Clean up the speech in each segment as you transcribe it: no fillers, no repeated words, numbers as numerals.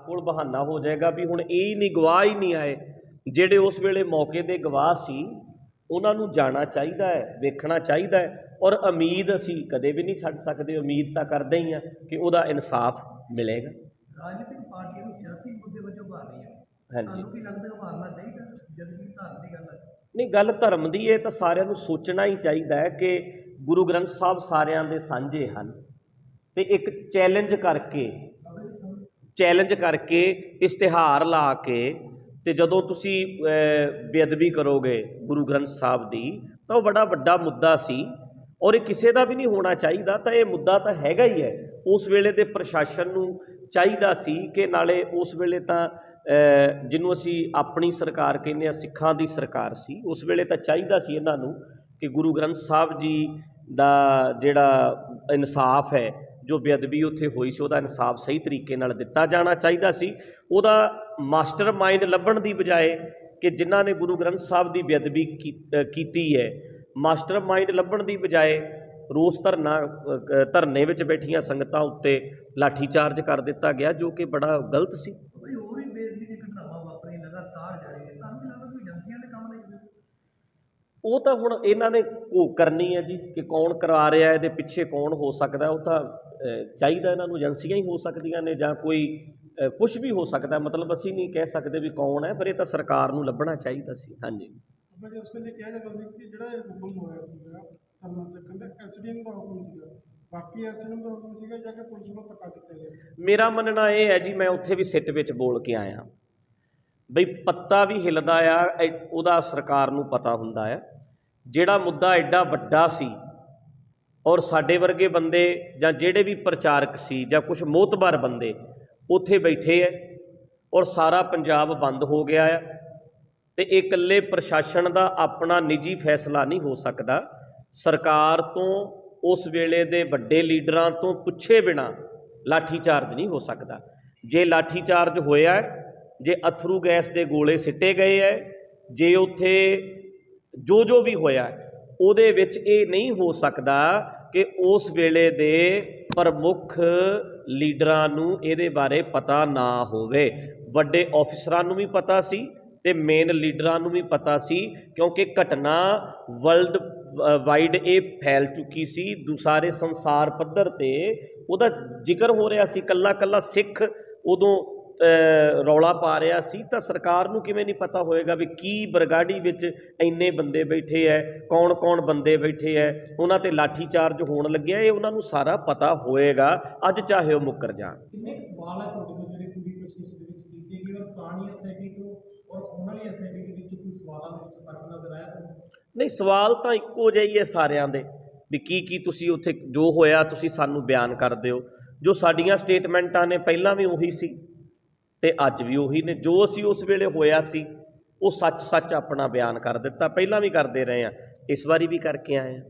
कोल बहाना हो जाएगा भी हुण यही नहीं, गवाह ही नहीं आए जिहड़े उस वेले मौके दे गवाह सी, उन्हां नूं जाना चाहिदा है, वेखना चाहिदा है। और उम्मीद असीं कदे भी नहीं छड्ड सकदे, उम्मीद तां करदे ही आ कि उहदा इंसाफ मिलेगा। राजनीतिक पार्टियां नूं सियासी मुद्दे वजों उभार रही है, हाँ जी, ਤੁਹਾਨੂੰ ਕੀ ਲੱਗਦਾ ਉਭਾਰਨਾ ਚਾਹੀਦਾ ਜਦ ਕਿ ਧਰਮ ਦੀ ਗੱਲ ਹੈ? नहीं गल धर्म की है तो सारिਆਂ ਨੂੰ सोचना ही चाहिए है कि गुरु ग्रंथ साहब सारिਆਂ ਦੇ ਸਾਂਝੇ ਹਨ ਤੇ एक चैलेंज करके इश्तिहार ला के ते जदों तुसी बेअदबी करोगे गुरु ग्रंथ साहब की तो वह बड़ा वड्डा मुद्दा सी और ये किसी का भी नहीं होना चाहिए। तो ये मुद्दा तो हैगा ही है, उस वेले दे प्रशासन नूं चाहिदा सी कि नाले उस वेले तां जिन्हों असी अपनी सरकार कहने आ सिखां दी सरकार सी, उस वेले तां चाहिदा सी इन्हां नूं कि गुरु ग्रंथ साहब जी दा जिहड़ा इंसाफ है, जो बेअदबी उत्थे हुई सी, उहदा इंसाफ सही तरीके नाल दिता जाना चाहिदा सी। उहदा मास्टर माइंड लभण दी बजाए कि जिन्हां ने गुरु ग्रंथ साहब की बेअदबी कीती है, मास्टर माइंड लभण की बजाए रोस धरने विच बैठियां संगतां उत्ते लाठी चार्ज कर दिता गया, जो कि बड़ा गलत सी। ਹੋਰ ਵੀ ਬੇਅਦਬੀ ਦੀ ਘਟਨਾਵਾਂ ਵਾਪਰੀ ਲਗਾਤਾਰ ਜਾਰੀ ਹੈ, ਤੁਹਾਨੂੰ ਲੱਗਦਾ ਕੋਈ ਏਜੰਸੀਆਂ ਦੇ ਕੰਮ ਨਹੀਂ? वो तो हुण इन्हां ने घोख करनी है जी कि कौन करा रहा है, ये पिछे कौन हो सकता है। वो तो चाहिए इन्हां नूं एजेंसियां ही हो सकदियां ने जां कोई कुछ भी हो सकता है, मतलब असीं नहीं कह सकते भी कौन है, पर ये तो सरकार नूं लभना चाहिए सी। हाँ जी, उस वेले कहा जाता था कि जिहड़ा हुकम होया सीगा धरना चक्कण दा एसडीएम दा हुकम सीगा, बाकी एसडीएम दा हुकम सीगा जाके पुलिस नूं धक्का दित्ता गया। मेरा मनना यह है जी, मैं उत्थे भी सिट विच बोल के आया बई पत्ता भी हिलदा आ उहदा सरकार नूं पता हुंदा है। जिहड़ा मुद्दा एडा वड्डा सी और साडे वर्गे बंदे जां जिहड़े भी प्रचारक सी जां कुछ मोतबर बंदे उत्थे बैठे है और सारा पंजाब बंद हो गया है, तो ये इकल्ले प्रशासन का अपना निजी फैसला नहीं हो सकता। सरकार तो उस वेले दे वड्डे लीडरां तो पुछे बिना लाठी चार्ज नहीं हो सकता। जे लाठी चार्ज होया है, जे अथरू गैस के गोले सिटे गए है, जे उत्थे जो भी होया उहदे विच ये नहीं हो सकता कि उस वेले दे प्रमुख लीडरां नूं इहदे बारे पता ना होवे। वड्डे ऑफिसरां नूं भी पता सी ते मेन लीडरां नूं भी पता सी, क्योंकि घटना वर्ल्ड वाइड ये फैल चुकी सी, सारे संसार पद्धर ते उहदा जिक्र हो रहा सी। कल्ला कल्ला सिख उदों रौला पा रहा सी, तो सरकार नूं किवें नहीं पता होएगा भी की बरगाड़ी विच इन्ने बंदे बैठे है, कौन कौन बंदे बैठे है, उन्हां ते लाठी चार्ज होण लग्या, ये उन्हां नूं सारा पता होएगा, अज चाहे वो मुकर जाण। सवाल है तुहाडे कोल जिहड़े पूरी कोशिश दे विच कीती गई और पुरानी एसआईटी तो और हुण वाली एसआईटी दे विच कोई सवालां दे विच फर्क नज़र आया? नहीं, सवाल तो इक्को जिहा ही है सारिਆਂ ਦੇ भी की तुसीं उत्थे जो होया तुसीं सानूं बयान कर दिओ। जो साडीआं स्टेटमेंटां ने पहलां भी उही सी ते अज भी उही ने, जो असीं उस वेले होया सी वो सच सच अपना बयान कर दिता, पहलां भी करते रहे हैं, इस बारी भी करके आए हैं।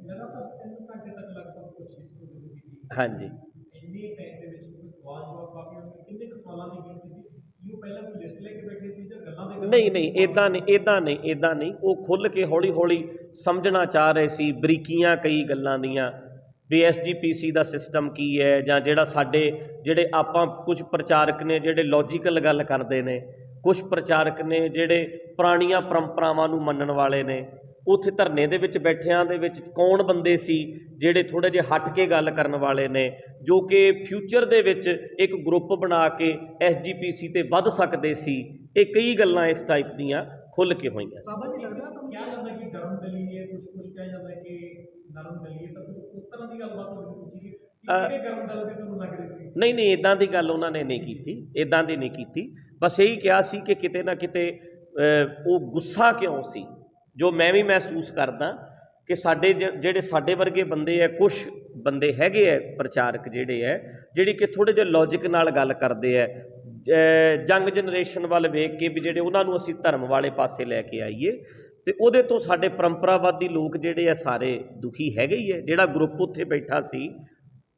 हाँ जी, नहीं नहीं इदा नहीं, इदा नहीं, इदा नहीं, वो खुल के हौली हौली समझना चाह रहे सी बरीकियां कई गल्लां दियां भी SGPC का सिस्टम की है, जां जिहड़ा साडे जिहड़े आपां कुछ प्रचारक ने जिहड़े लॉजिकल गल करते हैं, कुछ प्रचारक ने जिहड़े पुरानियां परंपरावां नूं मनण वाले ने। उत्थे धरने दे विच बैठियां दे विच कौन बंदे सी जिहड़े थोड़े जे हट के गल करन वाले ने, जो कि फ्यूचर दे विच एक ग्रुप बना के SGPC ते वध सकदे सी। ये कई गल्लां इस टाइप दीयां खुल के होईयां सी। बाबा जी लगदा क्या जांदा कि गरम दली है, कुछ कहा जाता है कि नरम दली है, तो कुछ उस तरह की गलबात हो रही है कि गरम दल दे तुहानूं लग रही सी? नहीं नहीं, इदां दी गल उन्हां ने नहीं कीती, इदां दी नहीं कीती। बस यही कहा सी कि किते ना किते वो गुस्सा क्यों सी, जो मैं भी महसूस करदा कि साडे जिहड़े साडे वर्गे बंदे है, कुछ बंदे हैगे है प्रचारक जिहड़े है जिहड़ी कि थोड़े जे लॉजिक नाल गल करदे है, जंग जनरेशन वाल वेख के भी जिहड़े उन्हां नूं असीं धर्म वाले पासे लैके आईए, तो उहदे तो साडे परंपरावादी लोग जिहड़े है सारे दुखी हैगे ही है। जिहड़ा ग्रुप उत्थे बैठा सी,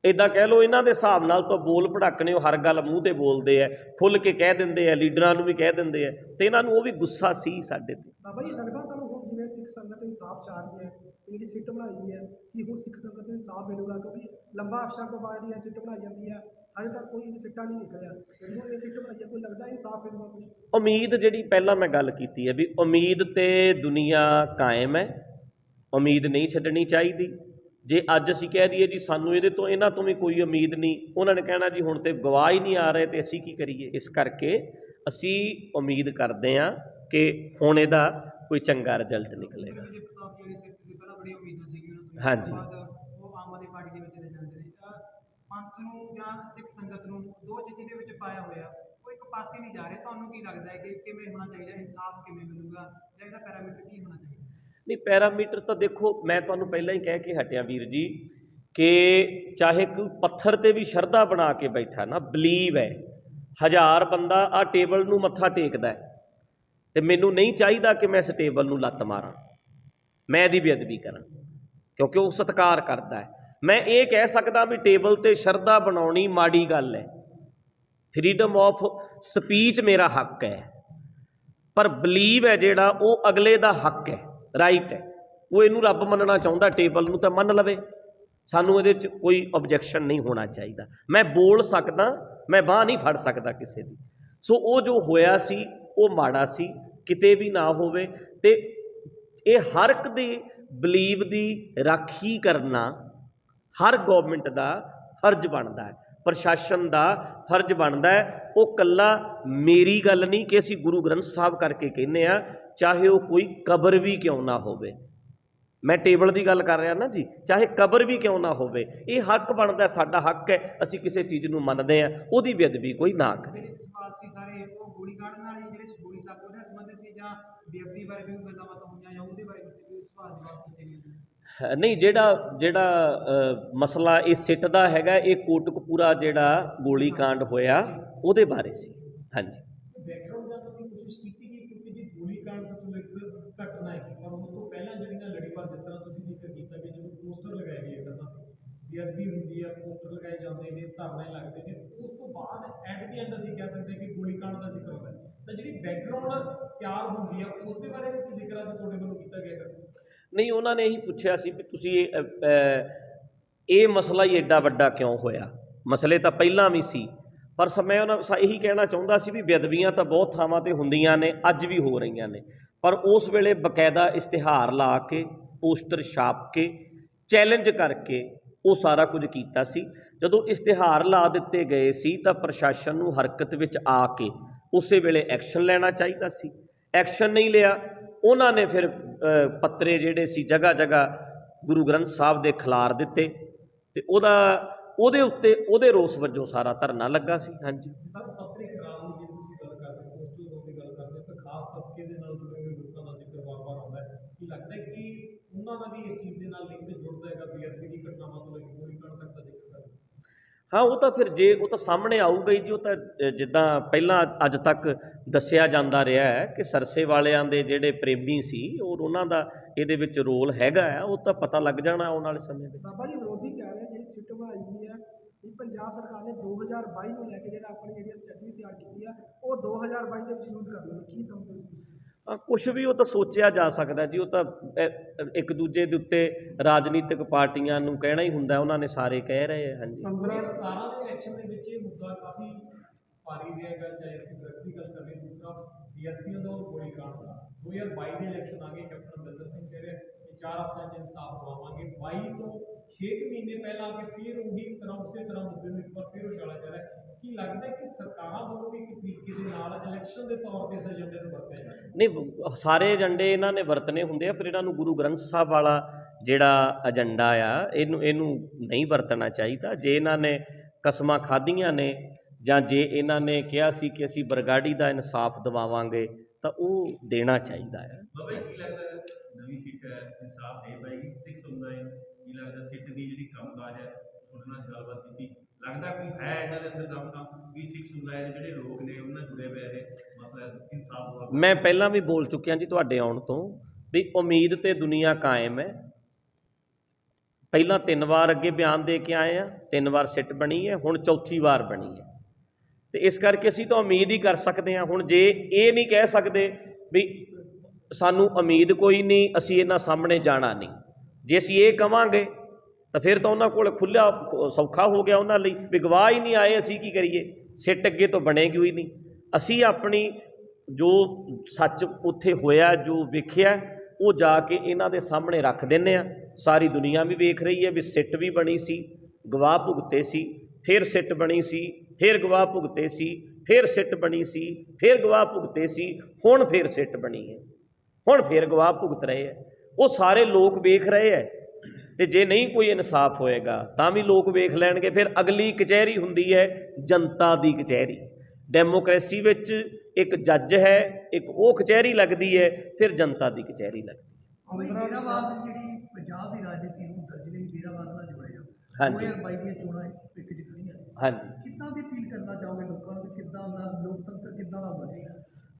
इदां कह लो इन्हां दे हिसाब नाल तो बोल भड़कने हर गल मूँह ते बोलते हैं, खुल के कह दिंदे है, लीडरां नूं भी कह दिंदे है, तो इन्हां नूं वो भी गुस्सा सी साडे ते। बाबा जी लगदा तुहानूं हुण जिवें सिख संगत इंसाफ चाह रही है, इनकी सिट बनाई है कि हुण सिख संगत नूं इंसाफ मिलूगा, क्योंकि लंबा अरसा तो बाद ये सिट बनाई जाती है, ਹਜੇ ਤੱਕ ਕੋਈ ਸਿੱਟਾ ਨਹੀਂ ਨਿਕਲਿਆ। ਜਦੋਂ ਇਹ ਸਿੱਟ ਬਣਾਈਏ ਕੋਈ ਲੱਗਦਾ ਇਨਸਾਫ ਮਿਲੂਗਾ ਕੁਛ? ਉਮੀਦ ਜਿਹੜੀ ਪਹਿਲਾਂ ਮੈਂ ਗੱਲ ਕੀਤੀ ਹੈ ਵੀ ਉਮੀਦ ਤੇ ਦੁਨੀਆ ਕਾਇਮ ਹੈ, ਉਮੀਦ ਨਹੀਂ ਛੱਡਣੀ ਚਾਹੀਦੀ। ਜੇ ਅੱਜ ਅਸੀਂ ਕਹਿ ਦਈਏ ਜੀ ਸਾਨੂੰ ਇਹਨਾਂ ਤੋਂ ਵੀ ਕੋਈ ਉਮੀਦ ਨਹੀਂ, ਉਹਨਾਂ ਨੇ ਕਹਿਣਾ ਜੀ ਹੁਣ ਤੇ ਗਵਾਹ ਹੀ ਨਹੀਂ ਆ ਰਹੇ ਤੇ ਅਸੀਂ ਕੀ ਕਰੀਏ। ਇਸ ਕਰਕੇ ਅਸੀਂ ਉਮੀਦ ਕਰਦੇ ਹਾਂ ਕਿ ਹੁਣ ਇਹਦਾ ਕੋਈ ਚੰਗਾ ਰਿਜ਼ਲਟ ਨਿਕਲੇਗਾ। ਹਾਂਜੀ ਉਹ ਆਮ ਆਦਮੀ ਪਾਰਟੀ ਦੇ ਵਿੱਚ ਚਲੇ ਜਾਂਦੇ ਨੇ ਤਾਂ ਪੰਥ ਨੂੰ ਜਾਂ ਸਿੱਖ ਸੰਗਤ ਨੂੰ ਦੋ ਚੀਜ਼ਾਂ ਦੇ ਵਿੱਚ ਪਾਇਆ ਹੋਇਆ, ਉਹ ਇੱਕ ਪਾਸੇ ਨਹੀਂ ਜਾ ਰਹੇ। ਤੁਹਾਨੂੰ ਕੀ ਲੱਗਦਾ ਹੈ ਕਿ ਕਿਵੇਂ ਹੋਣਾ ਚਾਹੀਦਾ, ਇਨਸਾਫ ਕਿਵੇਂ ਮਿਲੂਗਾ ਜਾਂ ਇਹਦਾ ਪੈਰਾਮੀਟਰ ਕੀ ਹੋਣਾ ਚਾਹੀਦਾ? ਨਹੀਂ, ਪੈਰਾਮੀਟਰ ਤਾਂ ਦੇਖੋ ਮੈਂ ਤੁਹਾਨੂੰ ਪਹਿਲਾਂ ਹੀ ਕਹਿ ਕੇ ਹਟਿਆ ਵੀਰ ਜੀ ਕਿ ਚਾਹੇ ਕੋਈ ਪੱਥਰ ਤੇ ਵੀ ਸ਼ਰਧਾ ਬਣਾ ਕੇ ਬੈਠਾ ਨਾ, ਬਲੀਵ ਹੈ, 1000 ਬੰਦਾ ਆ ਟੇਬਲ ਨੂੰ ਮੱਥਾ ਟੇਕਦਾ ਤੇ ਮੈਨੂੰ ਨਹੀਂ ਚਾਹੀਦਾ ਕਿ ਮੈਂ ਇਸ ਟੇਬਲ ਨੂੰ ਲੱਤ ਮਾਰਾਂ, ਮੈਂ ਇਹਦੀ ਬੇਅਦਬੀ ਕਰਾਂ, ਕਿਉਂਕਿ ਉਹ ਸਤਿਕਾਰ ਕਰਦਾ ਹੈ। ਮੈਂ ਇਹ ਕਹਿ ਸਕਦਾ ਵੀ ਟੇਬਲ ਤੇ ਸ਼ਰਧਾ ਬਣਾਉਣੀ ਮਾੜੀ ਗੱਲ ਹੈ, ਫਰੀडम ਆਫ ਸਪੀਚ ਮੇਰਾ ਹੱਕ ਹੈ, ਪਰ ਬਲੀਵ ਹੈ ਜਿਹੜਾ ਉਹ ਅਗਲੇ ਦਾ ਹੱਕ ਹੈ, ਰਾਈਟ ਹੈ। ਉਹ ਇਹਨੂੰ ਰੱਬ ਮੰਨਣਾ ਚਾਹੁੰਦਾ ਟੇਬਲ ਨੂੰ ਤਾਂ ਮੰਨ ਲਵੇ, ਸਾਨੂੰ ਇਹਦੇ 'ਚ ਕੋਈ ਓਬਜੈਕਸ਼ਨ ਨਹੀਂ ਹੋਣਾ ਚਾਹੀਦਾ। ਮੈਂ ਬੋਲ ਸਕਦਾ, ਮੈਂ ਬਾਂਹ ਨਹੀਂ ਫੜ ਸਕਦਾ ਕਿਸੇ ਦੀ। ਸੋ ਉਹ ਜੋ ਹੋਇਆ ਸੀ ਉਹ ਮਾੜਾ ਸੀ, ਕਿਤੇ ਵੀ ਨਾ ਹੋਵੇ। ਤੇ ਇਹ ਹਰ ਇੱਕ ਦੀ ਬਲੀਵ ਦੀ ਰਾਖੀ ਕਰਨਾ ਹਰ ਗੌਰਮੈਂਟ ਦਾ ਫਰਜ਼ ਬਣਦਾ ਹੈ, ਪ੍ਰਸ਼ਾਸਨ ਦਾ ਫਰਜ਼ ਬਣਦਾ ਹੈ। ਉਹ ਇਕੱਲਾ ਮੇਰੀ ਗੱਲ ਨਹੀਂ ਕਿ ਅਸੀਂ ਗੁਰੂ ਗ੍ਰੰਥ ਸਾਹਿਬ ਕਰਕੇ ਕਹਿੰਦੇ ਆ, ਚਾਹੇ ਉਹ ਕੋਈ ਕਬਰ ਵੀ ਕਿਉਂ ਨਾ ਹੋਵੇ। ਮੈਂ ਟੇਬਲ ਦੀ ਗੱਲ ਕਰ ਰਿਹਾ ਨਾ ਜੀ, ਚਾਹੇ ਕਬਰ ਵੀ ਕਿਉਂ ਨਾ ਹੋਵੇ, ਇਹ ਹੱਕ ਬਣਦਾ, ਸਾਡਾ ਹੱਕ ਹੈ। ਅਸੀਂ ਕਿਸੇ ਚੀਜ਼ ਨੂੰ ਮੰਨਦੇ ਹਾਂ, ਉਹਦੀ ਬੇਅਦਬੀ ਕੋਈ ਨਾ ਕਰੇ। ਸਵਾਲ ਸੀ ਸਾਰੇ ਉਹ ਗੋਲੀ ਕਾਂਡ ਨਾਲ ਹੀ ਜਿਹੜੇ ਗੋਲੀ ਸਾਹਿਬ ਉਹਦੇ ਸੰਬੰਧਿਤ ਸੀ ਜਾਂ ਬੇਅਦਬੀ ਬਾਰੇ ਵੀ ਗੱਲਾਂ ਬਾਤਾਂ ਹੋਈਆਂ ਜਾਂ ਉਹਦੇ ਬਾਰੇ ਵੀ ਸਵਾਲ ਜਵਾਬ ਕੀਤੇ ਗਏ? ਨਹੀਂ, ਜਿਹੜਾ ਮਸਲਾ ਇਹ ਸਿੱਟ ਦਾ ਹੈਗਾ, ਇਹ ਕੋਟਕਪੂਰਾ ਜਿਹੜਾ ਗੋਲੀ ਕਾਂਡ ਹੋਇਆ ਉਹਦੇ ਬਾਰੇ ਸੀ। ਹਾਂਜੀ, ਬੈਕਗ੍ਰਾਉਂਡ ਜਾਣਨ ਦੀ ਕੋਸ਼ਿਸ਼ ਕੀਤੀ ਗਈ ਕਿਉਂਕਿ ਜੀ ਗੋਲੀ ਕਾਂਡ ਤੋਂ ਇੱਕ ਘਟਨਾ ਹੈ, ਪਰ ਉਸ ਤੋਂ ਪਹਿਲਾਂ ਜਿਹੜੀਆਂ ਲੜੀਵਾਰ ਜਿਸ ਤਰ੍ਹਾਂ ਤੁਸੀਂ ਜ਼ਿਕਰ ਕੀਤਾ ਕਿ ਜਦੋਂ ਪੋਸਟਰ ਲਗਾਏ ਗਏ ਤਾਂ ਬੇਅਦਬੀ ਹੁੰਦੀ ਹੈ, ਪੋਸਟਰ ਲਗਾਏ ਜਾਂਦੇ ਨੇ, ਧਰਨੇ ਲੱਗਦੇ ਨੇ, ਉਸ ਤੋਂ ਬਾਅਦ ਐਟ ਦੀ ਐਂਡ ਅਸੀਂ ਕਹਿ ਸਕਦੇ ਕਿ ਗੋਲੀ ਕਾਂਡ ਦਾ ਜ਼ਿਕਰ ਹੁੰਦਾ। ਤਾਂ ਜਿਹੜੀ ਬੈਕਗ੍ਰਾਉਂਡ ਤਿਆਰ ਹੁੰਦੀ ਹੈ ਉਸ ਦੇ ਬਾਰੇ ਵੀ ਜ਼ਿਕਰ ਅੱਜ ਤੁਹਾਡੇ ਵੱਲੋਂ ਕੀਤਾ ਗਿਆ? ਨਹੀਂ, ਉਹਨਾਂ ਨੇ ਇਹੀ ਪੁੱਛਿਆ ਸੀ ਵੀ ਤੁਸੀਂ ਇਹ ਮਸਲਾ ਹੀ ਐਡਾ ਵੱਡਾ ਕਿਉਂ ਹੋਇਆ। ਮਸਲੇ ਤਾਂ ਪਹਿਲਾਂ ਵੀ ਸੀ, ਪਰ ਮੈਂ ਉਹਨਾਂ ਇਹੀ ਕਹਿਣਾ ਚਾਹੁੰਦਾ ਸੀ ਵੀ ਬੇਅਦਬੀਆਂ ਤਾਂ ਬਹੁਤ ਥਾਵਾਂ 'ਤੇ ਹੁੰਦੀਆਂ ਨੇ, ਅੱਜ ਵੀ ਹੋ ਰਹੀਆਂ ਨੇ, ਪਰ ਉਸ ਵੇਲੇ ਬਕਾਇਦਾ ਇਸ਼ਤਿਹਾਰ ਲਾ ਕੇ, ਪੋਸਟਰ ਛਾਪ ਕੇ, ਚੈਲੰਜ ਕਰਕੇ ਉਹ ਸਾਰਾ ਕੁਝ ਕੀਤਾ ਸੀ। ਜਦੋਂ ਇਸ਼ਤਿਹਾਰ ਲਾ ਦਿੱਤੇ ਗਏ ਸੀ ਤਾਂ ਪ੍ਰਸ਼ਾਸਨ ਨੂੰ ਹਰਕਤ ਵਿੱਚ ਆ ਕੇ ਉਸੇ ਵੇਲੇ ਐਕਸ਼ਨ ਲੈਣਾ ਚਾਹੀਦਾ ਸੀ। ਐਕਸ਼ਨ ਨਹੀਂ ਲਿਆ, ਉਹਨਾਂ ਨੇ ਫਿਰ ਪੱਤਰੇ ਜਿਹੜੇ ਸੀ ਜਗ੍ਹਾ ਜਗ੍ਹਾ ਗੁਰੂ ਗ੍ਰੰਥ ਸਾਹਿਬ ਦੇ ਖਿਲਾਰ ਦਿੱਤੇ ਤੇ ਉਹਦੇ ਉੱਤੇ ਉਹਦੇ ਰੋਸ ਵਜੋਂ ਸਾਰਾ ਧਰਨਾ ਲੱਗਾ ਸੀ। ਹਾਂਜੀ ਸਰ, ਪੱਤਰਿਕ ਰਾਜ ਦੀ ਜੇ ਤੁਸੀਂ ਗੱਲ ਕਰਦੇ ਹੋ, ਪੋਸਟਰ ਦੀ ਗੱਲ ਕਰਦੇ ਹੋ, ਤਾਂ ਖਾਸ ਤਬਕੇ ਦੇ ਨਾਲ ਜੁੜੇ ਹੋਏ ਲੋਕਾਂ ਦਾ ਜ਼ਿਕਰ ਵਾਰ-ਵਾਰ ਆਉਂਦਾ ਹੈ। ਕੀ ਲੱਗਦਾ ਹੈ ਕਿ ਉਹਨਾਂ ਦਾ ਵੀ ਇਸ ਚੀਜ਼ ਦੇ ਨਾਲ ਲਿੰਕ ਜੁੜਦਾ ਹੈਗਾ, ਬੇਅਦਬੀ ਦੀ ਘਟਨਾਵਾਂ ਤੋਂ ਲੈ ਕੇ ਗੋਲੀ ਕਾਂਡ ਤੱਕ ਦਾ ਜ਼ਿਕਰ ਕਰਦੇ? ਹਾਂ, ਉਹ ਤਾਂ ਫਿਰ ਜੇ ਉਹ ਤਾਂ ਸਾਹਮਣੇ ਆਊਗਾ ਹੀ ਜੀ। ਉਹ ਤਾਂ ਜਿੱਦਾਂ ਪਹਿਲਾਂ ਅੱਜ ਤੱਕ ਦੱਸਿਆ ਜਾਂਦਾ ਰਿਹਾ ਹੈ ਕਿ ਸਰਸੇ ਵਾਲਿਆਂ ਦੇ ਜਿਹੜੇ ਪ੍ਰੇਮੀ ਸੀ ਔਰ ਉਹਨਾਂ ਦਾ ਇਹਦੇ ਵਿੱਚ ਰੋਲ ਹੈਗਾ ਆ, ਉਹ ਤਾਂ ਪਤਾ ਲੱਗ ਜਾਣਾ ਆਉਣ ਵਾਲੇ ਸਮੇਂ ਵਿੱਚ। ਬਾਬਾ ਜੀ, ਵਿਰੋਧੀ ਕਹਿ ਰਹੇ ਜਿਹੜੀ ਸਿੱਟ ਬਣਾਈ ਹੋਈ ਹੈ ਇਹ ਪੰਜਾਬ ਸਰਕਾਰ ਨੇ 2022 ਨੂੰ ਲੈ ਕੇ ਜਿਹੜਾ ਆਪਣੀ ਜਿਹੜੀ ਸਟ੍ਰੈਟਜੀ ਤਿਆਰ ਕੀਤੀ ਆ ਉਹ 2022 ਦੇ ਵਿੱਚ ਯੂਜ਼ ਕਰ ਲਓ, ਕੀ ਸਮਝਦੇ ਹੋ? ਕੁਛ ਵੀ ਉਹ ਤਾਂ ਸੋਚਿਆ ਜਾ ਸਕਦਾ ਜੀ। ਉਹ ਤਾਂ ਇੱਕ ਦੂਜੇ ਦੇ ਉੱਤੇ ਰਾਜਨੀਤਿਕ ਪਾਰਟੀਆਂ ਨੂੰ ਕਹਿਣਾ ਹੀ ਹੁੰਦਾ, ਉਹਨਾਂ ਨੇ ਸਾਰੇ ਕਹਿ ਰਹੇ ਆ। ਹਾਂਜੀ, 2017 ਦੇ ਇਲੈਕਸ਼ਨ ਦੇ ਵਿੱਚ ਇਹ ਮੁੱਦਾ ਕਾਫੀ ਭਾਰੀ ਰਹੇਗਾ, ਚਾਹੇ ਅਸੀਂ ਡਰੱਗ ਦੀ ਗੱਲ ਕਰੀਏ, ਦੂਸਰਾ ਬੇਅਦਬੀਆਂ ਦਾ ਔਰ ਗੋਲੀ ਕਾਂਡ ਦਾ। 2022 ਦੇ ਇਲੈਕਸ਼ਨ ਆ ਗਏ, ਕੈਪਟਨ ਅਮਰਿੰਦਰ ਸਿੰਘ ਕਹਿ ਰਹੇ ਕਿ 4 ਹਫ਼ਤਿਆਂ 'ਚ ਇਨਸਾਫ ਦਿਵਾਵਾਂਗੇ। 22 ਤੋਂ 6 ਮਹੀਨੇ ਪਹਿਲਾਂ ਆ ਕੇ ਫਿਰ ਉਹੀ ਤਰ੍ਹਾਂ ਉਸੇ ਤਰ੍ਹਾਂ ਮੁੱਦੇ ਨੂੰ ਇੱਕ ਵਾਰ ਫਿਰ ਉਛਾਲਿਆ ਜਾ ਰਿਹਾ ਹੈ। ਕੀ ਲੱਗਦਾ ਕਿ ਸਰਕਾਰਾਂ ਵੱਲੋਂ ਵੀ ਇੱਕ ਤਰੀਕੇ ਦੇ ਨਾਲ ਇਲੈਕਸ਼ਨ ਦੇ ਤੌਰ 'ਤੇ ਇਸ ਏਜੰਡੇ ਨੂੰ ਵਰਤਿਆ ਜਾਵੇ? ਨਹੀਂ, ਸਾਰੇ ਏਜੰਡੇ ਇਹਨਾਂ ਨੇ ਵਰਤਣੇ ਹੁੰਦੇ ਆ, ਪਰ ਇਹਨਾਂ ਨੂੰ ਗੁਰੂ ਗ੍ਰੰਥ ਸਾਹਿਬ ਵਾਲਾ ਜਿਹੜਾ ਏਜੰਡਾ ਆ ਇਹਨੂੰ ਨਹੀਂ ਵਰਤਣਾ ਚਾਹੀਦਾ। ਜੇ ਇਹਨਾਂ ਨੇ ਕਸਮਾਂ ਖਾਧੀਆਂ ਨੇ ਜਾਂ ਜੇ ਇਹਨਾਂ ਨੇ ਕਿਹਾ ਸੀ ਕਿ ਅਸੀਂ ਬਰਗਾੜੀ ਦਾ ਇਨਸਾਫ ਦਿਵਾਵਾਂਗੇ ਤਾਂ ਉਹ ਦੇਣਾ ਚਾਹੀਦਾ ਹੈ। ਬਾਬਾ ਜੀ, ਕੀ ਲੱਗਦਾ ਨਵੀਂ ਸਿੱਟ ਇਨਸਾਫ ਦੇ ਪਾਏਗੀ? ਸਿੱਖ ਸਮੁਦਾਇ ਕੀ ਲੱਗਦਾ ਸਿੱਟ ਦੀ ਜਿਹੜੀ ਕੰਮਕਾਜ ਹੈ ਤੁਹਾਡੇ ਨਾਲ ਗੱਲਬਾਤ ਕੀਤੀ, ਲੱਗਦਾ ਕੋਈ ਹੈ ਇਹਨਾਂ ਦੇ ਅੰਦਰ ਦਮ ਵੀ ਸਿੱਖ ਸਮੁਦਾਇ ਦੇ ਜਿਹੜੇ ਲੋਕ ਨੇ ਉਹਨਾਂ ਜੁੜੇ ਹੋਏ ਨੇ ਮਤਲਬ ਇਨਸਾਫ ਵਾਲਾ? ਮੈਂ ਪਹਿਲਾਂ ਵੀ ਬੋਲ ਚੁੱਕਿਆ ਜੀ ਤੁਹਾਡੇ ਆਉਣ ਤੋਂ ਵੀ ਉਮੀਦ ਤੇ ਦੁਨੀਆ ਕਾਇਮ ਹੈ। ਪਹਿਲਾਂ 3 ਵਾਰ ਅੱਗੇ ਬਿਆਨ ਦੇ ਕੇ ਆਏ ਆ, 3 ਵਾਰ ਸਿੱਟ ਬਣੀ ਹੈ, ਹੁਣ ਚੌਥੀ ਵਾਰ ਬਣੀ ਹੈ, ਤੇ ਇਸ ਕਰਕੇ ਅਸੀਂ ਤਾਂ ਉਮੀਦ ਹੀ ਕਰ ਸਕਦੇ ਹਾਂ। ਹੁਣ ਜੇ ਇਹ ਨਹੀਂ ਕਹਿ ਸਕਦੇ ਵੀ ਸਾਨੂੰ ਉਮੀਦ ਕੋਈ ਨਹੀਂ, ਅਸੀਂ ਇਹਨਾਂ ਸਾਹਮਣੇ ਜਾਣਾ ਨਹੀਂ। ਜੇ ਅਸੀਂ ਇਹ ਕਵਾਂਗੇ ਤਾਂ ਫਿਰ ਤਾਂ ਉਹਨਾਂ ਕੋਲ ਖੁੱਲ੍ਹਾ ਸੌਖਾ ਹੋ ਗਿਆ ਉਹਨਾਂ ਲਈ ਵੀ ਗਵਾਹ ਹੀ ਨਹੀਂ ਆਏ, ਅਸੀਂ ਕੀ ਕਰੀਏ, ਸਿੱਟ ਅੱਗੇ ਤੋਂ ਬਣੇਗੀ ਹੋਈ ਨਹੀਂ। ਅਸੀਂ ਆਪਣੀ ਜੋ ਸੱਚ ਉੱਥੇ ਹੋਇਆ, ਜੋ ਵੇਖਿਆ, ਉਹ ਜਾ ਕੇ ਇਹਨਾਂ ਦੇ ਸਾਹਮਣੇ ਰੱਖ ਦਿੰਦੇ ਆ। ਸਾਰੀ ਦੁਨੀਆ ਵੀ ਵੇਖ ਰਹੀ ਹੈ ਵੀ ਸਿੱਟ ਵੀ ਬਣੀ ਸੀ, ਗਵਾਹ ਭੁਗਤੇ ਸੀ, ਫਿਰ ਸਿੱਟ ਬਣੀ ਸੀ, ਫਿਰ ਗਵਾਹ ਭੁਗਤੇ ਸੀ, ਫਿਰ ਸਿੱਟ ਬਣੀ ਸੀ, ਫਿਰ ਗਵਾਹ ਭੁਗਤੇ ਸੀ, ਹੁਣ ਫਿਰ ਸਿੱਟ ਬਣੀ ਹੈ, ਹੁਣ ਫਿਰ ਗਵਾਹ ਭੁਗਤ ਰਹੇ ਹੈ। ਉਹ ਸਾਰੇ ਲੋਕ ਵੇਖ ਰਹੇ ਹੈ। ਤੇ ਜੇ ਨਹੀਂ ਕੋਈ ਇਨਸਾਫ ਹੋਏਗਾ ਤਾਂ ਵੀ ਲੋਕ ਵੇਖ ਲੈਣਗੇ। ਫਿਰ ਅਗਲੀ ਕਚਹਿਰੀ ਹੁੰਦੀ ਹੈ ਜਨਤਾ ਦੀ ਕਚਹਿਰੀ। ਡੈਮੋਕ੍ਰੇਸੀ ਵਿੱਚ ਇੱਕ ਜੱਜ ਹੈ, ਇੱਕ ਉਹ ਕਚਹਿਰੀ ਲੱਗਦੀ ਹੈ, ਫਿਰ ਜਨਤਾ ਦੀ ਕਚਹਿਰੀ ਲੱਗਦੀ ਹੈ। ਬੇਰਾਵਾਦ ਜਿਹੜੀ ਪੰਜਾਬ ਦੀ ਰਾਜਨੀਤੀ ਨੂੰ ਦਰਜਨੇ ਬੇਰਾਵਾਦ ਨਾਲ ਜੋੜਿਆ, ਹਾਂਜੀ। 2022 ਦੀਆਂ ਚੋਣਾਂ ਇੱਕ ਜਿੱਤਣੀਆਂ, ਹਾਂਜੀ। ਕਿੱਦਾਂ ਦੀ ਅਪੀਲ ਕਰਨਾ ਚਾਹੋਗੇ ਲੋਕਾਂ ਨੂੰ, ਕਿੱਦਾਂ ਦਾ ਲੋਕਤੰਤਰ ਕਿੱਦਾਂ ਦਾ ਬਚੇਗਾ?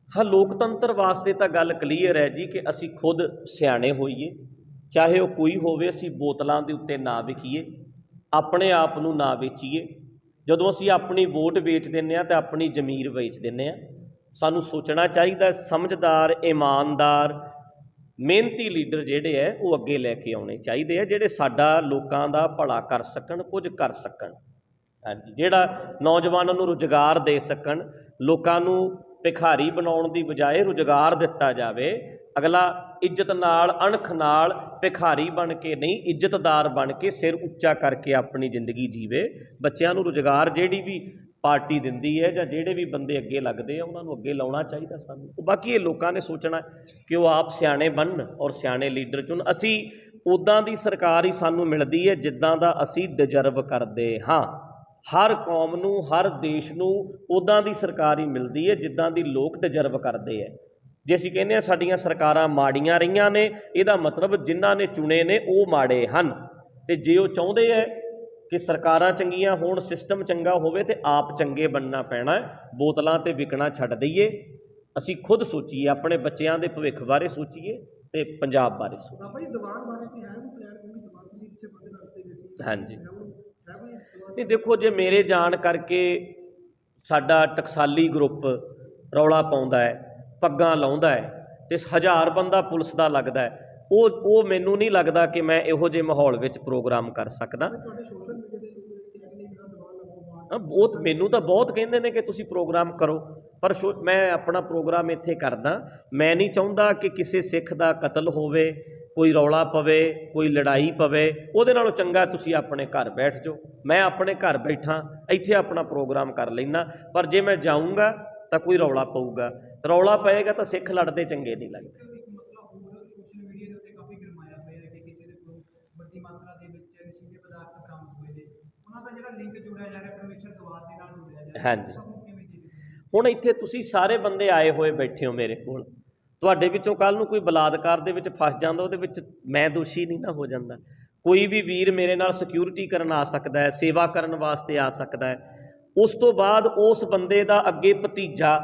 ਹਾਂ, ਲੋਕਤੰਤਰ ਵਾਸਤੇ ਤਾਂ ਗੱਲ ਕਲੀਅਰ ਹੈ ਜੀ ਕਿ ਅਸੀਂ ਖੁਦ ਸਿਆਣੇ ਹੋਈਏ, ਚਾਹੇ ਉਹ ਕੋਈ ਹੋਵੇ। ਅਸੀਂ ਬੋਤਲਾਂ ਦੇ ਉੱਤੇ ਨਾ ਵਿਕੀਏ, ਆਪਣੇ ਆਪ ਨੂੰ ਨਾ ਵੇਚੀਏ। ਜਦੋਂ ਅਸੀਂ ਆਪਣੀ ਵੋਟ ਵੇਚ ਦਿੰਦੇ ਹਾਂ ਤਾਂ ਆਪਣੀ ਜ਼ਮੀਰ ਵੇਚ ਦਿੰਦੇ ਹਾਂ। ਸਾਨੂੰ ਸੋਚਣਾ ਚਾਹੀਦਾ, ਸਮਝਦਾਰ, ਇਮਾਨਦਾਰ, ਮਿਹਨਤੀ ਲੀਡਰ ਜਿਹੜੇ ਹੈ ਉਹ ਅੱਗੇ ਲੈ ਕੇ ਆਉਣੇ ਚਾਹੀਦੇ ਆ, ਜਿਹੜੇ ਸਾਡਾ ਲੋਕਾਂ ਦਾ ਭਲਾ ਕਰ ਸਕਣ, ਕੁਝ ਕਰ ਸਕਣ। ਹਾਂਜੀ, ਜਿਹੜਾ ਨੌਜਵਾਨਾਂ ਨੂੰ ਰੁਜ਼ਗਾਰ ਦੇ ਸਕਣ। ਲੋਕਾਂ ਨੂੰ ਭਿਖਾਰੀ ਬਣਾਉਣ ਦੀ ਬਜਾਏ ਰੁਜ਼ਗਾਰ ਦਿੱਤਾ ਜਾਵੇ। ਅਗਲਾ ਇੱਜ਼ਤ ਨਾਲ, ਅਣਖ ਨਾਲ, ਭਿਖਾਰੀ ਬਣ ਕੇ ਨਹੀਂ, ਇੱਜ਼ਤਦਾਰ ਬਣ ਕੇ, ਸਿਰ ਉੱਚਾ ਕਰਕੇ ਆਪਣੀ ਜ਼ਿੰਦਗੀ ਜੀਵੇ। ਬੱਚਿਆਂ ਨੂੰ ਰੁਜ਼ਗਾਰ ਜਿਹੜੀ ਵੀ ਪਾਰਟੀ ਦਿੰਦੀ ਹੈ ਜਾਂ ਜਿਹੜੇ ਵੀ ਬੰਦੇ ਅੱਗੇ ਲੱਗਦੇ ਆ, ਉਹਨਾਂ ਨੂੰ ਅੱਗੇ ਲਾਉਣਾ ਚਾਹੀਦਾ ਸਾਨੂੰ। ਬਾਕੀ ਇਹ ਲੋਕਾਂ ਨੇ ਸੋਚਣਾ ਕਿ ਉਹ ਆਪ ਸਿਆਣੇ ਬਣਨ ਔਰ ਸਿਆਣੇ ਲੀਡਰ ਚੁਣ। ਅਸੀਂ ਉੱਦਾਂ ਦੀ ਸਰਕਾਰ ਹੀ ਸਾਨੂੰ ਮਿਲਦੀ ਹੈ ਜਿੱਦਾਂ ਦਾ ਅਸੀਂ ਡਿਜ਼ਰਵ ਕਰਦੇ ਹਾਂ। ਹਰ ਕੌਮ ਨੂੰ, ਹਰ ਦੇਸ਼ ਨੂੰ ਉੱਦਾਂ ਦੀ ਸਰਕਾਰ ਹੀ ਮਿਲਦੀ ਹੈ ਜਿੱਦਾਂ ਦੀ ਲੋਕ ਡਿਜ਼ਰਵ ਕਰਦੇ ਹੈ। ਜੇ ਅਸੀਂ ਕਹਿੰਦੇ ਹਾਂ ਸਾਡੀਆਂ ਸਰਕਾਰਾਂ ਮਾੜੀਆਂ ਰਹੀਆਂ ਨੇ, ਇਹਦਾ ਮਤਲਬ ਜਿਨ੍ਹਾਂ ਨੇ ਚੁਣੇ ਨੇ ਉਹ ਮਾੜੇ ਹਨ। ਅਤੇ ਜੇ ਉਹ ਚਾਹੁੰਦੇ ਹੈ ਕਿ ਸਰਕਾਰਾਂ ਚੰਗੀਆਂ ਹੋਣ, ਸਿਸਟਮ ਚੰਗਾ ਹੋਵੇ, ਤੇ ਆਪ ਚੰਗੇ ਬਣਨਾ ਪੈਣਾ। ਬੋਤਲਾਂ 'ਤੇ ਵਿਕਣਾ ਛੱਡ ਦਈਏ। ਅਸੀਂ ਖੁਦ ਸੋਚੀਏ, ਆਪਣੇ ਬੱਚਿਆਂ ਦੇ ਭਵਿੱਖ ਬਾਰੇ ਸੋਚੀਏ ਤੇ ਪੰਜਾਬ ਬਾਰੇ ਸੋਚੀਏ। ਬਾਬਾ ਜੀ ਦੀਵਾਨ ਬਾਰੇ ਕੀ ਹੈ ਉਹ ਪਲਾਨ, ਕਿਉਂਕਿ ਦੀਵਾਨ ਤੁਸੀਂ ਪਿੱਛੇ ਬੰਦ ਕਰਦੇ ਗਏ ਸੀ। ਹਾਂਜੀ। ਨਹੀਂ, ਦੇਖੋ, ਜੇ ਮੇਰੇ ਜਾਣ ਕਰਕੇ ਸਾਡਾ ਟਕਸਾਲੀ ਗਰੁੱਪ ਰੌਲਾ ਪਾਉਂਦਾ ਹੈ, ਪੱਗਾਂ ਲਾਉਂਦਾ ਹੈ, ਅਤੇ 1000 ਬੰਦਾ ਪੁਲਿਸ ਦਾ ਲੱਗਦਾ ਹੈ, ਉਹ ਮੈਨੂੰ ਨਹੀਂ ਲੱਗਦਾ ਕਿ ਮੈਂ ਇਹੋ ਜਿਹੇ ਮਾਹੌਲ ਵਿੱਚ ਪ੍ਰੋਗਰਾਮ ਕਰ ਸਕਦਾ। ਤੁਹਾਡੇ ਸੋਸ਼ਲ ਮੀਡੀਆ ਦੇ ਦੀਵਾਨ ਲੱਗੋ, ਬਹੁਤ ਮੈਨੂੰ ਤਾਂ ਬਹੁਤ ਕਹਿੰਦੇ ਨੇ ਕਿ ਤੁਸੀਂ ਪ੍ਰੋਗਰਾਮ ਕਰੋ, ਪਰ ਮੈਂ ਆਪਣਾ ਪ੍ਰੋਗਰਾਮ ਇੱਥੇ ਕਰਦਾ। ਮੈਂ ਨਹੀਂ ਚਾਹੁੰਦਾ ਕਿ ਕਿਸੇ ਸਿੱਖ ਦਾ ਕਤਲ ਹੋਵੇ, ਕੋਈ ਰੌਲਾ ਪਵੇ, ਕੋਈ ਲੜਾਈ ਪਵੇ। ਉਹਦੇ ਨਾਲੋਂ ਚੰਗਾ ਤੁਸੀਂ ਆਪਣੇ ਘਰ ਬੈਠ ਜਾਓ। ਮੈਂ ਆਪਣੇ ਘਰ ਬੈਠਾ ਇੱਥੇ ਆਪਣਾ ਪ੍ਰੋਗਰਾਮ ਕਰ ਲੈਂਦਾ। ਪਰ ਜੇ ਮੈਂ ਜਾਊਂਗਾ ਤਾਂ ਕੋਈ ਰੌਲਾ ਪਊਗਾ, ਰੌਲਾ ਪਏਗਾ ਤਾਂ ਸਿੱਖ ਲੜਦੇ ਚੰਗੇ ਨਹੀਂ ਲੱਗਦੇ। ਇੱਕ ਮਸਲਾ ਹੋਰ ਸੋਸ਼ਲ ਮੀਡੀਆ ਦੇ ਉੱਤੇ ਕਾਫੀ ਗਰਮਾਇਆ ਹੋਇਆ ਹੈ ਕਿ ਕਿਸੇ ਦੇ ਕੋਲ ਵੱਡੀ ਮਾਤਰਾ ਦੇ ਵਿੱਚ ਨਸ਼ੀਲੇ ਪਦਾਰਥ ਬਰਾਮਦ ਹੋਏ ਨੇ, ਉਹਨਾਂ ਦਾ ਜਿਹੜਾ ਲਿੰਕ ਜੋੜਿਆ ਜਾ ਰਿਹਾ ਪਰਮੇਸ਼ਰਵਾਦ ਦੇ ਨਾਲ ਜੋੜਿਆ ਜਾ ਰਿਹਾ। ਹਾਂਜੀ। ਸਭ ਨੂੰ ਕਿਵੇਂ ਦੇਖਦੇ ਹੋ? ਹੁਣ ਇੱਥੇ ਤੁਸੀਂ ਸਾਰੇ ਬੰਦੇ ਆਏ ਹੋਏ ਬੈਠੇ ਹੋ ਮੇਰੇ ਕੋਲ, ਤੁਹਾਡੇ ਵਿੱਚੋਂ ਕੱਲ੍ਹ ਨੂੰ ਕੋਈ ਬਲਾਤਕਾਰ ਦੇ ਵਿੱਚ ਫਸ ਜਾਂਦਾ, ਉਹਦੇ ਵਿੱਚ ਮੈਂ ਦੋਸ਼ੀ ਨਹੀਂ ਨਾ ਹੋ ਜਾਂਦਾ। ਕੋਈ ਵੀ ਵੀਰ ਮੇਰੇ ਨਾਲ ਸਿਕਿਉਰਿਟੀ ਕਰਨ ਆ ਸਕਦਾ ਹੈ, ਸੇਵਾ ਕਰਨ ਵਾਸਤੇ ਆ ਸਕਦਾ ਹੈ। ਉਸ ਤੋਂ ਬਾਅਦ ਉਸ ਬੰਦੇ ਦਾ ਅੱਗੇ ਭਤੀਜਾ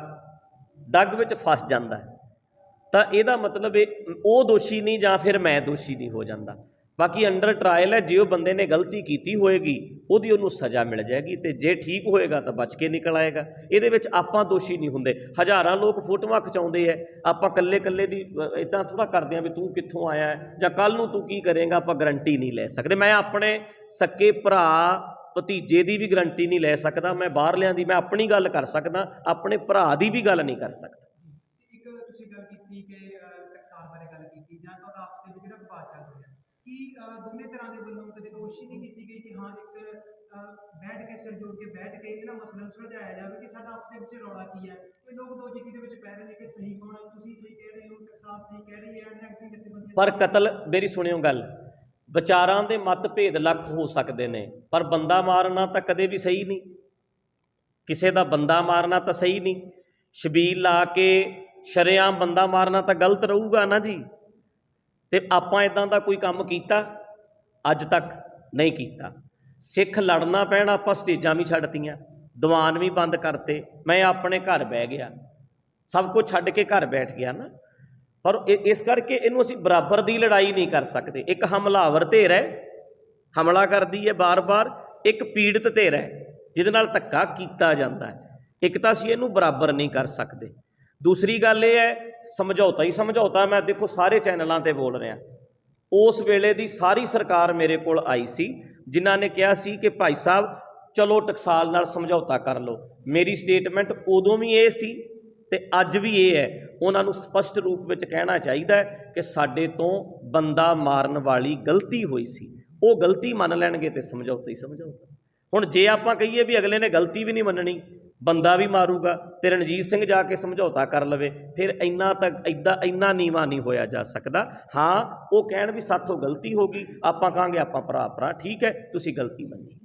ਡੱਗ ਵਿੱਚ ਫਸ ਜਾਂਦਾ ਹੈ, ਤਾਂ ਇਹਦਾ ਮਤਲਬ ਉਹ ਦੋਸ਼ੀ ਨਹੀਂ ਜਾਂ ਫਿਰ ਮੈਂ ਦੋਸ਼ੀ ਨਹੀਂ ਹੋ ਜਾਂਦਾ। ਬਾਕੀ ਅੰਡਰ ਟਰਾਇਲ ਹੈ। ਜੇ ਉਹ ਬੰਦੇ ਨੇ ਗਲਤੀ ਕੀਤੀ ਹੋਏਗੀ ਉਹਦੀ ਉਹਨੂੰ ਸਜ਼ਾ ਮਿਲ ਜਾਏਗੀ, ਅਤੇ ਜੇ ਠੀਕ ਹੋਏਗਾ ਤਾਂ ਬਚ ਕੇ ਨਿਕਲ ਆਏਗਾ। ਇਹਦੇ ਵਿੱਚ ਆਪਾਂ ਦੋਸ਼ੀ ਨਹੀਂ ਹੁੰਦੇ। ਹਜ਼ਾਰਾਂ ਲੋਕ ਫੋਟੋਆਂ ਖਿਚਾਉਂਦੇ ਹੈ, ਆਪਾਂ ਇਕੱਲੇ ਇਕੱਲੇ ਦੀ ਇੱਦਾਂ ਥੋੜ੍ਹਾ ਕਰਦੇ ਹਾਂ ਵੀ ਤੂੰ ਕਿੱਥੋਂ ਆਇਆ ਜਾਂ ਕੱਲ੍ਹ ਨੂੰ ਤੂੰ ਕੀ ਕਰੇਂਗਾ, ਆਪਾਂ ਗਰੰਟੀ ਨਹੀਂ ਲੈ ਸਕਦੇ। ਮੈਂ ਆਪਣੇ ਸਕੇ ਭਰਾ ਭਤੀਜੇ ਦੀ ਵੀ ਗਰੰਟੀ ਨਹੀਂ ਲੈ ਸਕਦਾ। ਮੈਂ ਬਾਹਰਲਿਆਂ ਦੀ, ਮੈਂ ਆਪਣੀ ਗੱਲ ਕਰ ਸਕਦਾ, ਆਪਣੇ ਭਰਾ ਦੀ ਵੀ ਗੱਲ ਨਹੀਂ ਕਰ ਸਕਦਾ। ਇੱਕ ਤੁਸੀਂ ਗੱਲ ਕੀਤੀ ਕਿ ਟਕਸਾਲ ਬਾਰੇ ਗੱਲ ਕੀਤੀ ਜਾਂ ਤੁਹਾਡਾ ਆਪਸੇ ਵੀ ਜਿਹੜਾ ਵਿਵਾਦ ਚੱਲ ਰਿਹਾ, ਕਿ ਦੋਨੇ ਤਰ੍ਹਾਂ ਦੇ ਵੱਲੋਂ ਕਦੇ ਕੋਸ਼ਿਸ਼ ਨਹੀਂ ਕੀਤੀ ਗਈ ਕਿ ਹਾਂ ਇੱਕ ਬੈਠ ਕੇ ਸਿਰ ਜੋੜ ਕੇ ਬੈਠ ਕੇ ਇਹਨਾਂ ਮਸਲਿਆਂ ਨੂੰ ਸੁਲਝਾਇਆ ਜਾਵੇ ਕਿ ਸਾਡਾ ਆਪਸ ਦੇ ਵਿੱਚ ਰੌਲਾ ਕੀ ਹੈ? ਇਹ ਲੋਕ ਦੋ ਚੀਜ਼ਾਂ ਦੇ ਵਿੱਚ ਪੈ ਰਹੇ ਨੇ ਕਿ ਸਹੀ ਕੌਣ ਹੈ, ਤੁਸੀਂ ਸਹੀ ਕਹਿ ਰਹੇ ਹੋ, ਟਕਸਾਲ ਸਹੀ ਕਹਿ ਰਹੀ ਹੈ, ਜਾਂ ਕਿਸੇ ਬੰਦੇ ਪਰ ਕਤਲ, ਮੇਰੀ ਸੁਣਿਓ ਗੱਲ, ਵਿਚਾਰਾਂ ਦੇ ਮਤਭੇਦ ਲੱਖ ਹੋ ਸਕਦੇ ਨੇ, ਪਰ ਬੰਦਾ ਮਾਰਨਾ ਤਾਂ ਕਦੇ ਵੀ ਸਹੀ ਨਹੀਂ। ਕਿਸੇ ਦਾ ਬੰਦਾ ਮਾਰਨਾ ਤਾਂ ਸਹੀ ਨਹੀਂ। ਛਬੀਲ ਲਾ ਕੇ ਸ਼ਰੇਆਮ ਬੰਦਾ ਮਾਰਨਾ ਤਾਂ ਗਲਤ ਰਹੂਗਾ ਨਾ ਜੀ। ਅਤੇ ਆਪਾਂ ਇੱਦਾਂ ਦਾ ਕੋਈ ਕੰਮ ਕੀਤਾ? ਅੱਜ ਤੱਕ ਨਹੀਂ ਕੀਤਾ। ਸਿੱਖ ਲੜਨਾ ਪੈਣ, ਆਪਾਂ ਸਟੇਜਾਂ ਵੀ ਛੱਡਤੀਆਂ, ਦੀਵਾਨ ਵੀ ਬੰਦ ਕਰਤੇ, ਮੈਂ ਆਪਣੇ ਘਰ ਬਹਿ ਗਿਆ, ਸਭ ਕੁਝ ਛੱਡ ਕੇ ਘਰ ਬੈਠ ਗਿਆ ਨਾ। ਪਰ ਇਸ ਕਰਕੇ ਇਹਨੂੰ ਅਸੀਂ ਬਰਾਬਰ ਦੀ ਲੜਾਈ ਨਹੀਂ ਕਰ ਸਕਦੇ। ਇੱਕ ਹਮਲਾਵਰ ਧਿਰ ਹੈ, ਹਮਲਾ ਕਰਦੀ ਹੈ ਬਾਰ-ਬਾਰ, ਇੱਕ ਪੀੜਤ ਧਿਰ ਹੈ ਜਿਹਦੇ ਨਾਲ ਧੱਕਾ ਕੀਤਾ ਜਾਂਦਾ ਹੈ। ਇੱਕ ਤਾਂ ਅਸੀਂ ਇਹਨੂੰ ਬਰਾਬਰ ਨਹੀਂ ਕਰ ਸਕਦੇ। ਦੂਸਰੀ ਗੱਲ ਇਹ ਹੈ, ਸਮਝੌਤਾ ਹੀ ਸਮਝੌਤਾ। ਮੈਂ ਦੇਖੋ ਸਾਰੇ ਚੈਨਲਾਂ 'ਤੇ ਬੋਲ ਰਿਹਾ, ਉਸ ਵੇਲੇ ਦੀ ਸਾਰੀ ਸਰਕਾਰ ਮੇਰੇ ਕੋਲ ਆਈ ਸੀ, ਜਿਨ੍ਹਾਂ ਨੇ ਕਿਹਾ ਸੀ ਕਿ ਭਾਈ ਸਾਹਿਬ ਚਲੋ ਟਕਸਾਲ ਨਾਲ ਸਮਝੌਤਾ ਕਰ ਲਓ। ਮੇਰੀ ਸਟੇਟਮੈਂਟ ਉਦੋਂ ਵੀ ਇਹ ਸੀ ਤੇ ਅੱਜ ਵੀ ਇਹ ਹੈ। ਉਹਨਾਂ ਨੂੰ ਸਪਸ਼ਟ ਰੂਪ ਵਿੱਚ ਕਹਿਣਾ ਚਾਹੀਦਾ ਹੈ ਕਿ ਸਾਡੇ ਤੋਂ ਬੰਦਾ ਮਾਰਨ ਵਾਲੀ ਗਲਤੀ ਹੋਈ ਸੀ, ਉਹ ਗਲਤੀ ਮੰਨ ਲੈਣਗੇ ਤੇ ਸਮਝੌਤਾ ਹੀ ਸਮਝੌਤਾ। ਹੁਣ ਜੇ ਆਪਾਂ ਕਹੀਏ ਵੀ ਅਗਲੇ ਨੇ ਗਲਤੀ ਵੀ ਨਹੀਂ ਮੰਨਣੀ, ਬੰਦਾ ਵੀ ਮਾਰੂਗਾ ਤੇ ਰਣਜੀਤ ਸਿੰਘ ਜਾ ਕੇ ਸਮਝੌਤਾ ਕਰ ਲਵੇ, ਫਿਰ ਇੰਨਾ ਨੀਵਾਂ ਨਹੀਂ ਹੋਇਆ ਜਾ ਸਕਦਾ। ਹਾਂ, ਉਹ ਕਹਿਣ ਵੀ ਸਾਥੋਂ ਗਲਤੀ ਹੋ ਗਈ, ਆਪਾਂ ਕਹਾਂਗੇ ਆਪਾਂ ਭਰਾ ਠੀਕ ਹੈ, ਤੁਸੀਂ ਗਲਤੀ ਮੰਨੀ।